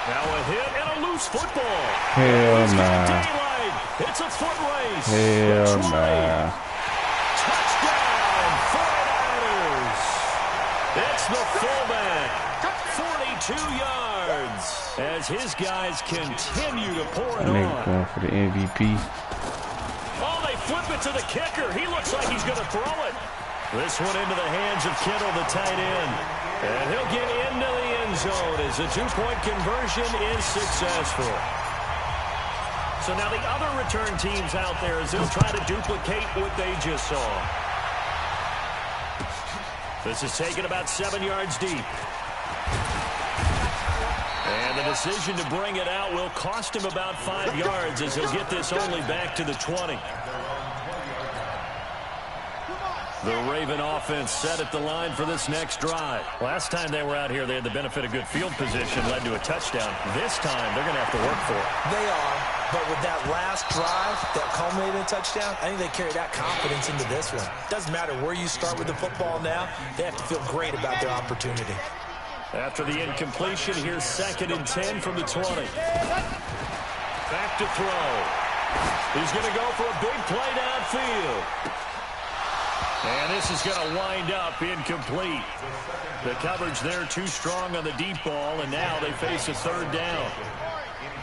Now a hit and a loose football. Hell nah. It's a foot race. Hell nah. Touchdown, 49ers. It's the fullback, 42 yards, as his guys continue to pour it on. Going for the MVP. Oh, they flip it to the kicker. He looks like he's going to throw it. This one into the hands of Kittle, the tight end. And he'll get into the end zone as the two-point conversion is successful. So now the other return teams out there as they'll try to duplicate what they just saw. This is taken about 7 yards deep. And the decision to bring it out will cost him about 5 yards as he'll get this only back to the 20. The Raven offense set at the line for this next drive. Last time they were out here, they had the benefit of good field position, led to a touchdown. This time, they're going to have to work for it. They are, but with that last drive that culminated in a touchdown, I think they carry that confidence into this one. Doesn't matter where you start with the football now, they have to feel great about their opportunity. After the incompletion, here's 2nd and 10 from the 20. Back to throw. He's going to go for a big play downfield. And this is going to wind up incomplete. The coverage there too strong on the deep ball, and now they face a 3rd down.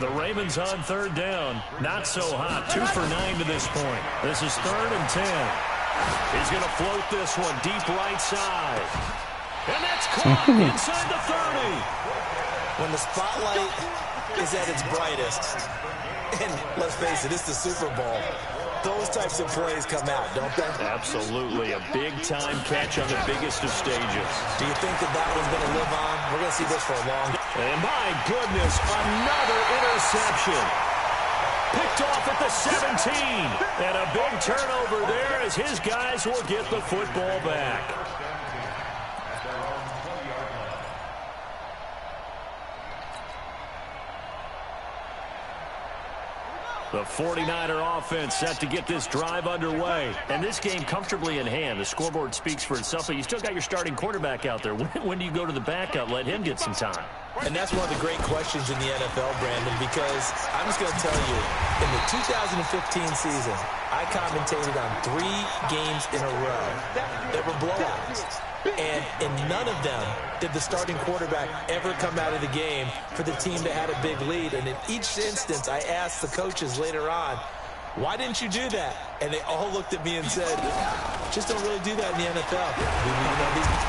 The Ravens on 3rd down. Not so hot. 2 for 9 to this point. This is 3rd and 10. He's going to float this one deep right side. And that's caught inside the 30. When the spotlight is at its brightest, and let's face it, it's the Super Bowl, those types of plays come out, don't they? Absolutely. A big-time catch on the biggest of stages. Do you think that one's going to live on? We're going to see this for a long time. And my goodness, another interception. Picked off at the 17. And a big turnover there as his guys will get the football back. The 49er offense set to get this drive underway. And this game comfortably in hand. The scoreboard speaks for itself, but you still got your starting quarterback out there. When do you go to the backup? Let him get some time. And that's one of the great questions in the NFL, Brandon, because I'm just going to tell you, in the 2015 season, I commentated on 3 games in a row that were blowouts. And in none of them did the starting quarterback ever come out of the game for the team that had a big lead. And in each instance, I asked the coaches later on, why didn't you do that? And they all looked at me and said, just don't really do that in the NFL.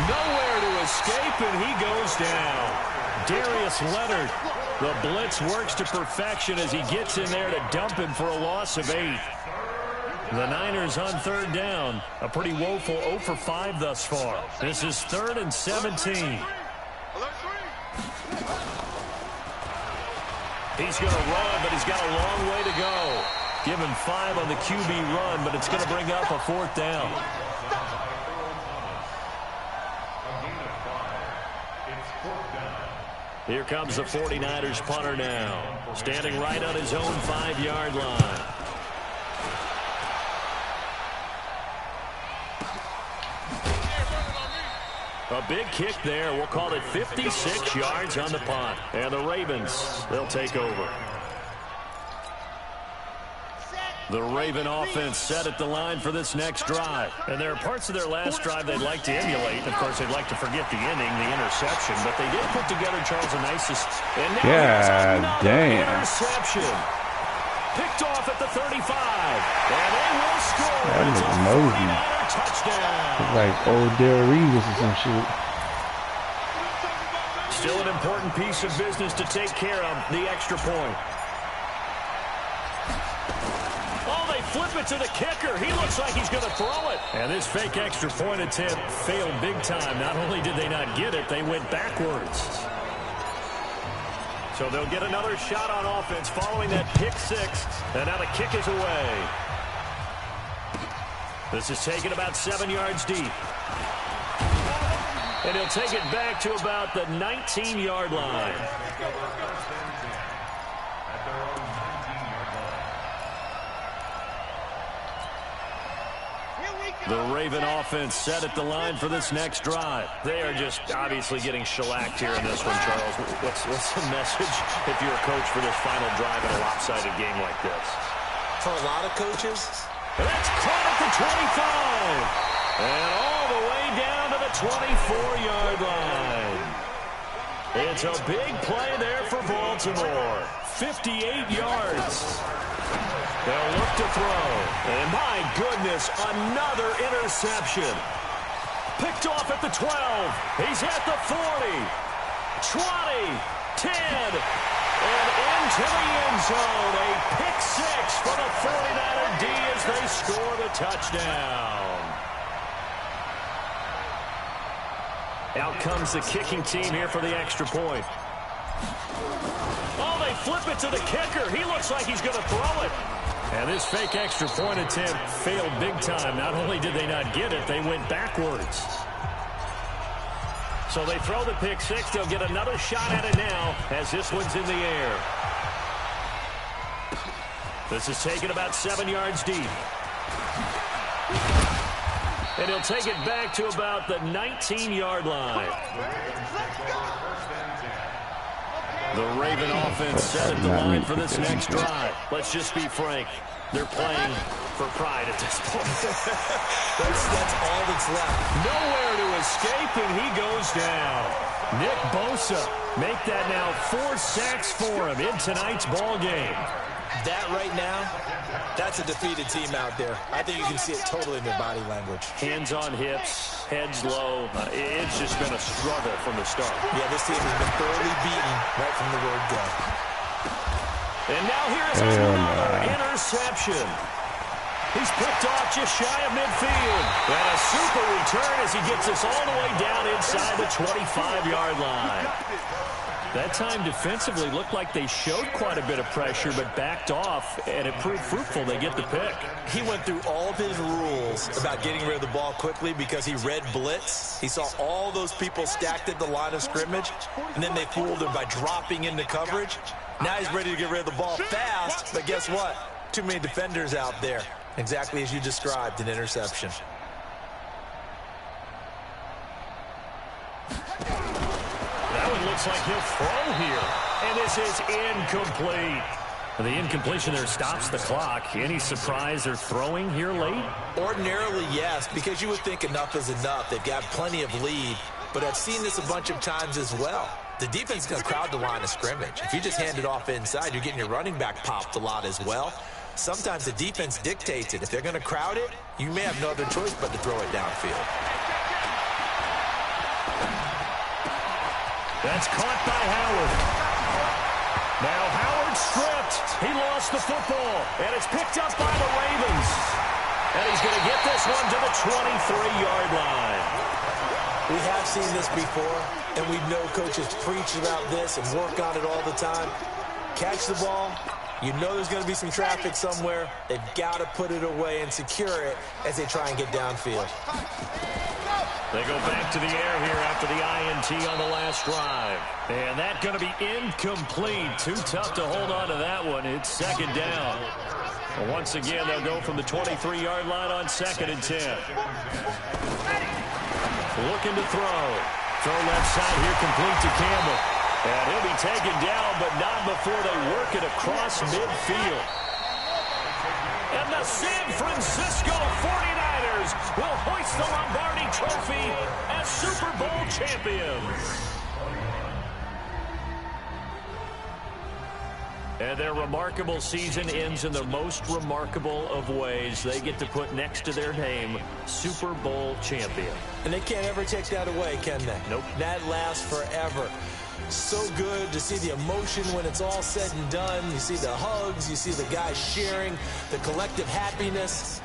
Nowhere to escape, and he goes down. Darius Leonard, the blitz works to perfection as he gets in there to dump him for a loss of 8. The Niners on 3rd down. A pretty woeful 0 for 5 thus far. This is 3rd and 17. He's going to run, but he's got a long way to go. Give him 5 on the QB run, but it's going to bring up a 4th down. Here comes the 49ers punter now. Standing right on his own 5-yard line. A big kick there. We'll call it 56 yards on the punt. And the Ravens, they'll take over. The Raven offense set at the line for this next drive. And there are parts of their last drive they'd like to emulate. Of course, they'd like to forget the ending, the interception. But they did put together, Charles, a nice... And now damn. Interception. Picked off at the 35. And they will score. That was Mosey. Touchdown. It's like old Darrell Reeves or some shit. Still an important piece of business to take care of, the extra point. Oh, they flip it to the kicker. He looks like he's going to throw it. And this fake extra point attempt failed big time. Not only did they not get it, they went backwards. So they'll get another shot on offense following that pick 6. And now the kick is away. This is taken about 7 yards deep. And he'll take it back to about the 19-yard line. The Raven offense set at the line for this next drive. They are just obviously getting shellacked here in this one, Charles. What's the message if you're a coach for this final drive in a lopsided game like this? For a lot of coaches, that's caught at the 25. And all the way down to the 24-yard line. It's a big play there for Baltimore. 58 yards. They'll look to throw. And my goodness, another interception. Picked off at the 12. He's at the 40. 20. 10. And into the end zone. A pick 6 for the 49er D as they score the touchdown. Out comes the kicking team here for the extra point. Oh, they flip it to the kicker. He looks like he's going to throw it. And this fake extra point attempt failed big time. Not only did they not get it, they went backwards. So they throw the pick six. They'll get another shot at it now as this one's in the air. This is taken about 7 yards deep. And he'll take it back to about the 19-yard line. The Raven offense set at the line for this next drive. Let's just be frank. They're playing for pride at this point. that's all that's left. Nowhere to escape, and he goes down. Nick Bosa make that now 4 sacks for him in tonight's ball game. That right now, that's a defeated team out there. I think you can see it totally in their body language. Hands on hips, heads low. It's just been a struggle from the start. Yeah, this team has been thoroughly beaten right from the word go. And now here's another interception. He's picked off just shy of midfield. And a super return as he gets us all the way down inside the 25-yard line. That time defensively looked like they showed quite a bit of pressure but backed off, and it proved fruitful. They get the pick. He went through all of his rules about getting rid of the ball quickly because he read blitz. He saw all those people stacked at the line of scrimmage, and then they fooled him by dropping into coverage. Now he's ready to get rid of the ball fast, but guess what? Too many defenders out there. Exactly as you described, an interception. Looks like he'll throw here. And this is incomplete. The incompletion there stops the clock. Any surprise they're throwing here late? Ordinarily, yes, because you would think enough is enough. They've got plenty of lead, but I've seen this a bunch of times as well. The defense is going to crowd the line of scrimmage. If you just hand it off inside, you're getting your running back popped a lot as well. Sometimes the defense dictates it. If they're going to crowd it, you may have no other choice but to throw it downfield. That's caught by Howard. Now Howard stripped. He lost the football, and it's picked up by the Ravens. And he's going to get this one to the 23-yard line. We have seen this before, and we know coaches preach about this and work on it all the time. Catch the ball. You know there's going to be some traffic somewhere. They've got to put it away and secure it as they try and get downfield. They go back to the air here after the INT on the last drive. And that's going to be incomplete. Too tough to hold on to that one. It's second down. Well, once again, they'll go from the 23-yard line on 2nd and 10. Looking to throw. Throw left side here, complete to Campbell. And he'll be taken down, but not before they work it across midfield. And the San Francisco 49ers will hoist the Lombardi Trophy as Super Bowl champions. And their remarkable season ends in the most remarkable of ways. They get to put next to their name, Super Bowl champion. And they can't ever take that away, can they? Nope. That lasts forever. So good to see the emotion when it's all said and done. You see the hugs, you see the guys sharing, the collective happiness.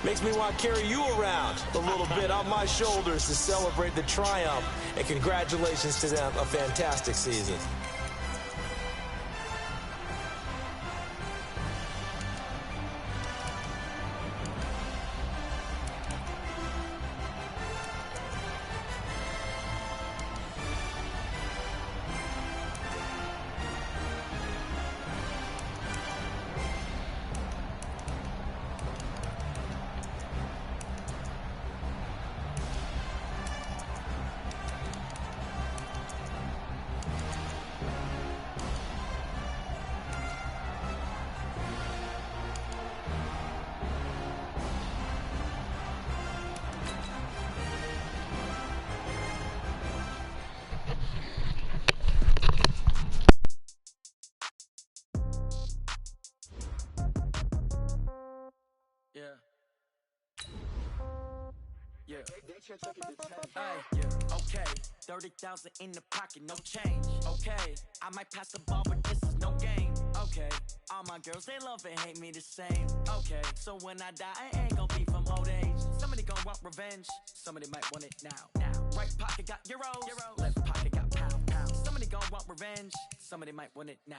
Makes me want to carry you around a little bit on my shoulders to celebrate the triumph. And congratulations to them, a fantastic season. Yeah. Yeah. Okay. 30,000 in the pocket, no change. Okay. I might pass the ball, but this is no game. Okay. All my girls, they love and hate me the same. Okay. So when I die, I ain't gonna be from old age. Somebody gonna want revenge. Somebody might want it now. Right pocket got euros. Left pocket got pound. Somebody gonna want revenge. Somebody might want it now.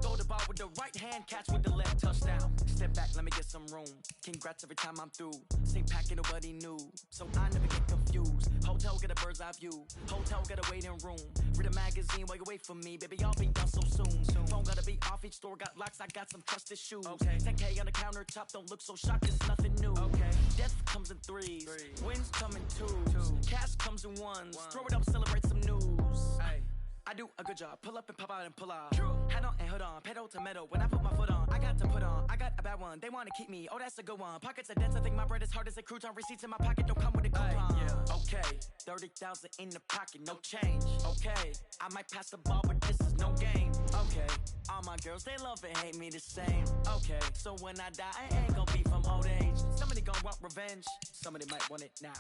Throw the ball with the right hand, catch with the left, touchdown. Step back, let me get some room. Congrats every time I'm through. Same packet, nobody knew, so I never get confused. Hotel, get a bird's eye view. Hotel, get a waiting room. Read a magazine while you wait for me. Baby, I'll be done so soon. Phone gotta be off, each store got locks. I got some trusted shoes. Okay. 10K on the countertop, don't look so shocked, it's nothing new. Okay. Death comes in threes. Wins come in twos. Cash comes in ones. Throw it up, celebrate some news. Ay. I do a good job, pull up and pop out and pull off. Hat on and hood on, pedal to metal. When I put my foot on, I got to put on. I got a bad one, they want to keep me. Oh, that's a good one. Pockets are dense, I think my bread is hard as a crouton. Receipts in my pocket don't come with a coupon. Yeah. Okay, 30,000 in the pocket, no change. Okay, I might pass the ball, but this is no game. Okay, all my girls, they love and hate me the same. Okay, so when I die, I ain't gonna be from old age. Somebody gon' want revenge, somebody might want it now.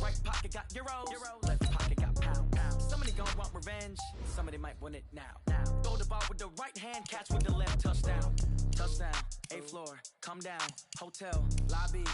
Right pocket got euros, left pocket got pound. Somebody gon' want revenge, somebody might want it now. Throw the ball with the right hand, catch with the left, touchdown. Touchdown, 8th floor, come down, hotel, lobby.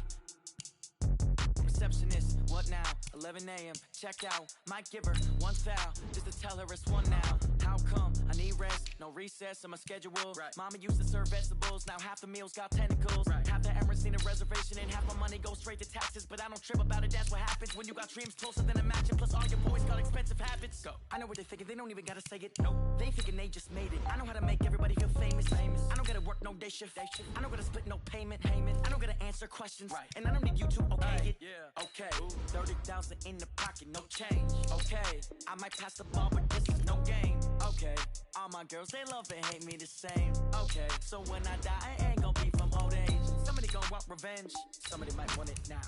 Receptionist, what now? 11 a.m., check out. Might give her one foul, just to tell her it's one now. How come? I need rest, no recess in my schedule. Right. Mama used to serve vegetables, now half the meals got tentacles. Right. Half the Emirates need a reservation and half my money goes straight to taxes. But I don't trip about it, that's what happens when you got dreams closer than a matching. Plus all your boys got expensive habits. Go. I know what they're thinking, they don't even gotta say it. Nope. They thinking they just made it. I know how to make everybody feel famous. I don't gotta work no day shift. I don't gotta split no payment. I don't gotta answer questions. Right. And I don't need you to okay it. Yeah. Okay, 30,000 in the pocket, no change. Okay, I might pass the ball, but this is no game. Okay, all my girls, they love and hate me the same. Okay, so when I die, I ain't gonna be from old age. Somebody gon' want revenge, somebody might want it now.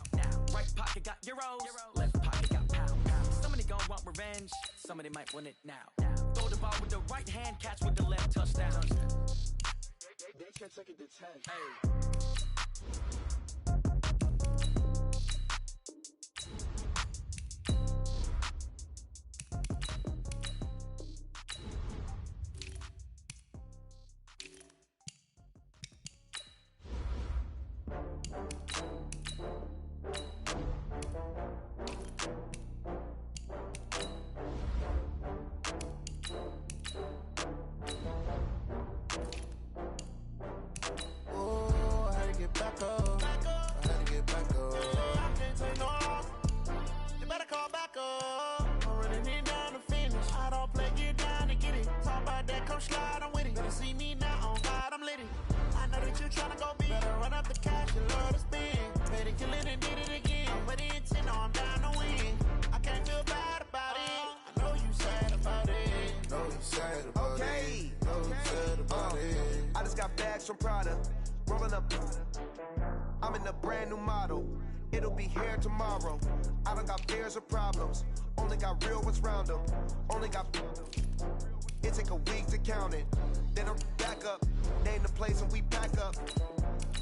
Right pocket got euros, left pocket got pound. Somebody gon' want revenge, somebody might want it now. Throw the ball with the right hand, catch with the left, touchdown. They can't take it to 10. Hey. From Prada, rolling up. I'm in a brand new model. It'll be here tomorrow. I don't got fears or problems. Only got real ones round them. Only got. It take a week to count it. Then I'm back up. Name the place and we pack up.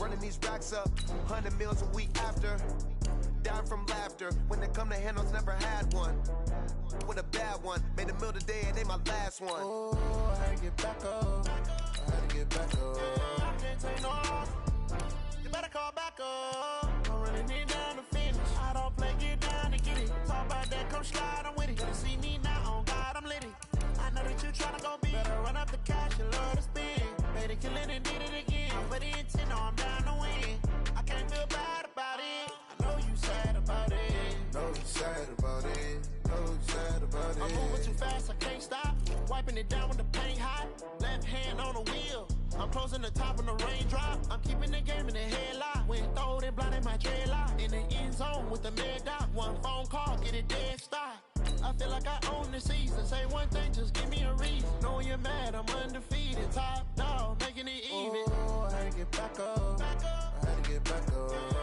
Running these racks up. 100 meals a week after. Down from laughter. When they come to handles, never had one. With a bad one. Made a meal today and they my last one. Oh, I had to get back up. I had to get back up. I can't take no loss. You better call back up. I'm running it down to finish. I don't play, get down to get it. Talk about that, come slide, I'm with it. Gotta see me now, on God, I'm lit it. I know that you tryna go big. Better run up the cash, you love to spend. Made it, kill it, and did it again. But the intent, no, I'm down to win. I can't feel bad about it. I know you sad about it. Know you sad about it. Know you sad about it. I'm moving too fast, I can't stop. Wiping it down with the paint hot. Left hand on the wheel. I'm closing the top when the raindrop. I'm keeping the game in the headlock. When throwed and blinded my dreadlock. In the end zone with the mad dot. One phone call, get it dead stop. I feel like I own the season. Say one thing, just give me a reason. Knowing you're mad, I'm undefeated. Top dog, making it even. Oh, I had to get back up. I had to get back up.